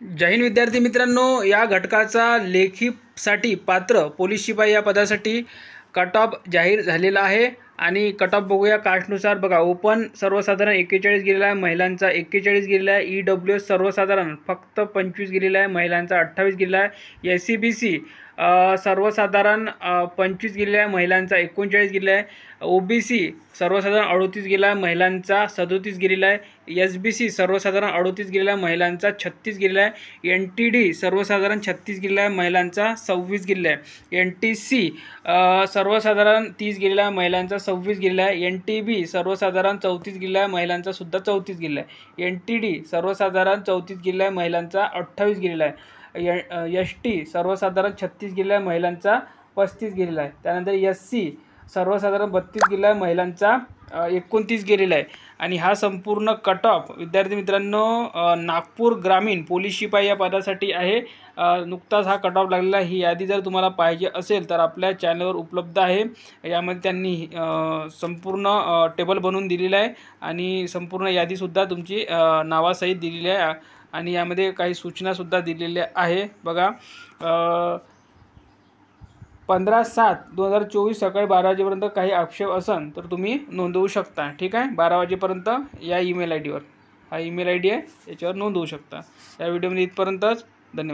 जय हिंद विद्यार्थी मित्रांनो, या घटकाचा लेखीसाठी पात्र पोलीस शिपाई या पदासाठी कट ऑफ जाहीर झालेला आहे आणि कट ऑफ बघूया कास्टनुसार. बघा, ओपन सर्वसाधारण 41 गेलेला आहे, महिलांचा 41 गेलेला आहे. EWS सर्वसाधारण फक्त 25 गेलेला आहे, महिलांचा 28 गेलेला आहे. SCBC सर्वसाधारण 25 गेलेला आहे, महिलांचा 39 गेलेला आहे. OBC सर्वसाधारण 38 गेला आहे, महिलांचा 37 गेलेला आहे. SBC सर्वसाधारण 38 गेलेला आहे, महिलांचा 36 गेलेला आहे. NTD सर्वसाधारण 36 गेलेला आहे, महिलांचा 26 गेलेला आहे. NTC सर्वसाधारण 30 गेलेला आहे, महिलांचा 26 गेलेला आहे. NTB सर्वसाधारण 34 गेलेला आहे, महिलांचा सुद्धा 34 गेलेला आहे. NTD सर्वसाधारण 34 गेलेला आहे, महिलांचा 28 गेलेला आहे. ST सर्वसाधारण 36 गेलेला आहे, महिलांचा 35 गेलेला आहे. त्यानंतर SC सर्वसाधारण 32 गेलेला आहे, महिलांचा 29 गेलेला आहे. आणि हा संपूर्ण कट ऑफ विद्यार्थी मित्रांनो नागपूर ग्रामीण पोलीस शिपाई या पदासाठी आहे. नुकताच हा कट ऑफ लागलेला आहे. ही यादी जर तुम्हाला पाहिजे असेल तर आपल्या चॅनलवर उपलब्ध आहे. यामध्ये त्यांनी संपूर्ण टेबल बनवून दिलेलं आहे आणि संपूर्ण यादीसुद्धा तुमची नावासहित दिलेली आहे आणि यामध्ये काही सूचनासुद्धा दिलेल्या आहे. बघा, 15/7/2024 सकाळी 12 वाजेपर्यंत काही आक्षेप असेल तर तुम्ही नोंदवू शकता. ठीक आहे, 12 वाजेपर्यंत या ईमेल ID वर, हा ईमेल ID आहे, याच्यावर नोंदवू शकता. या व्हिडिओमध्ये इथपर्यंतच. धन्यवाद.